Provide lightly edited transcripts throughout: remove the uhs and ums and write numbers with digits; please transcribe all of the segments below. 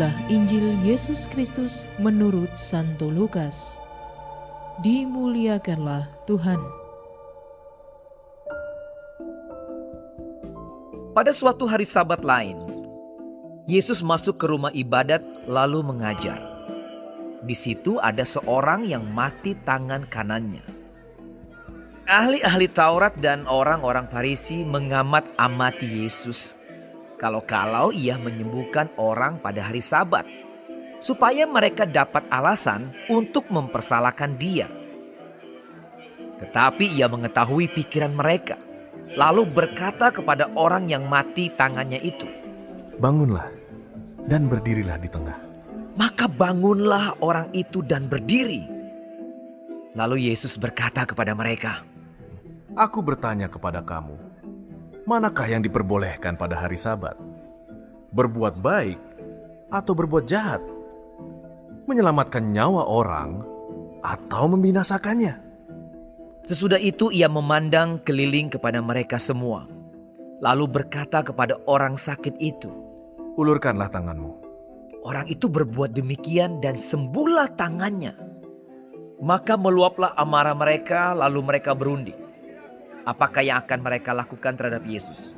Inilah Injil Yesus Kristus menurut Santo Lukas. Dimuliakanlah Tuhan. Pada suatu hari Sabat lain, Yesus masuk ke rumah ibadat lalu mengajar. Di situ ada seorang yang mati tangan kanannya. Ahli-ahli Taurat dan orang-orang Farisi mengamat-amati Yesus. Kalau-kalau ia menyembuhkan orang pada hari Sabat, supaya mereka dapat alasan untuk mempersalahkan dia. Tetapi ia mengetahui pikiran mereka, lalu berkata kepada orang yang mati tangannya itu, "Bangunlah dan berdirilah di tengah." Maka bangunlah orang itu dan berdiri. Lalu Yesus berkata kepada mereka, "Aku bertanya kepada kamu, manakah yang diperbolehkan pada hari Sabat? Berbuat baik atau berbuat jahat? Menyelamatkan nyawa orang atau membinasakannya?" Sesudah itu ia memandang keliling kepada mereka semua, lalu berkata kepada orang sakit itu, "Ulurkanlah tanganmu." Orang itu berbuat demikian dan sembuhlah tangannya. Maka meluaplah amarah mereka, lalu mereka berunding. Apakah yang akan mereka lakukan terhadap Yesus?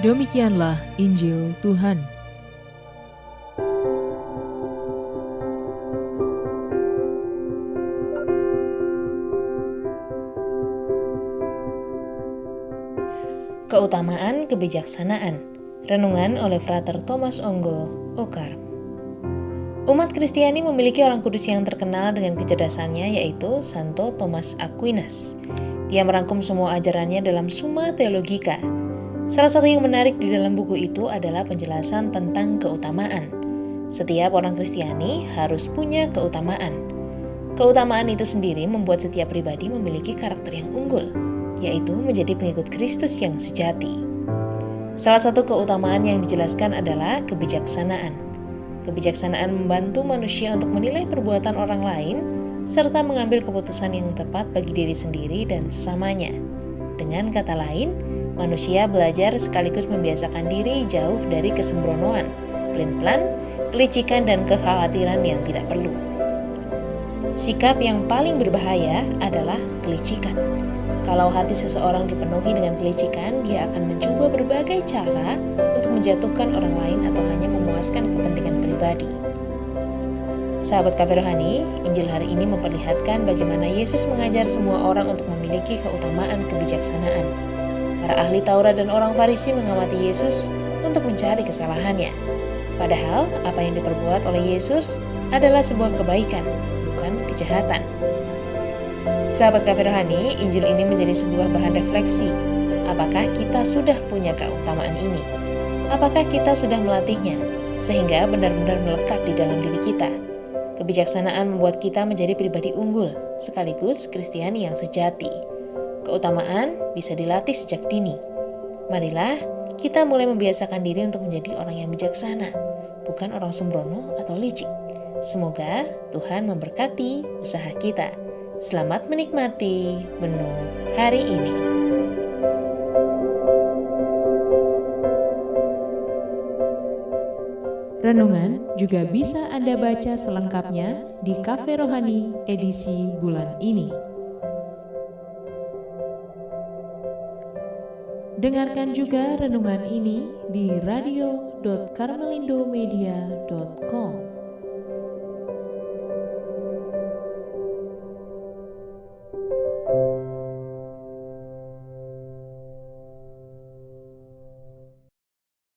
Demikianlah Injil Tuhan. Keutamaan kebijaksanaan. Renungan oleh Frater Thomas Onggo, Okar. Umat Kristiani memiliki orang kudus yang terkenal dengan kecerdasannya, yaitu Santo Thomas Aquinas. Dia merangkum semua ajarannya dalam Summa Theologica. Salah satu yang menarik di dalam buku itu adalah penjelasan tentang keutamaan. Setiap orang Kristiani harus punya keutamaan. Keutamaan itu sendiri membuat setiap pribadi memiliki karakter yang unggul, yaitu menjadi pengikut Kristus yang sejati. Salah satu keutamaan yang dijelaskan adalah kebijaksanaan. Kebijaksanaan membantu manusia untuk menilai perbuatan orang lain, serta mengambil keputusan yang tepat bagi diri sendiri dan sesamanya. Dengan kata lain, manusia belajar sekaligus membiasakan diri jauh dari kesembronoan, pelin-pelan, kelicikan, dan kekhawatiran yang tidak perlu. Sikap yang paling berbahaya adalah kelicikan. Kalau hati seseorang dipenuhi dengan kelicikan, dia akan mencoba berbagai cara untuk menjatuhkan orang lain atau hanya memuaskan kepentingan pribadi. Sahabat Cafe Rohani, Injil hari ini memperlihatkan bagaimana Yesus mengajar semua orang untuk memiliki keutamaan kebijaksanaan. Para ahli Taurat dan orang Farisi mengamati Yesus untuk mencari kesalahannya. Padahal apa yang diperbuat oleh Yesus adalah sebuah kebaikan, bukan kejahatan. Sahabat Cafe Rohani, Injil ini menjadi sebuah bahan refleksi. Apakah kita sudah punya keutamaan ini? Apakah kita sudah melatihnya sehingga benar-benar melekat di dalam diri kita? Kebijaksanaan membuat kita menjadi pribadi unggul, sekaligus Kristiani yang sejati. Keutamaan bisa dilatih sejak dini. Marilah kita mulai membiasakan diri untuk menjadi orang yang bijaksana, bukan orang sembrono atau licik. Semoga Tuhan memberkati usaha kita. Selamat menikmati menu hari ini. Renungan juga bisa Anda baca selengkapnya di Cafe Rohani edisi bulan ini. Dengarkan juga renungan ini di radio.karmelindomedia.com.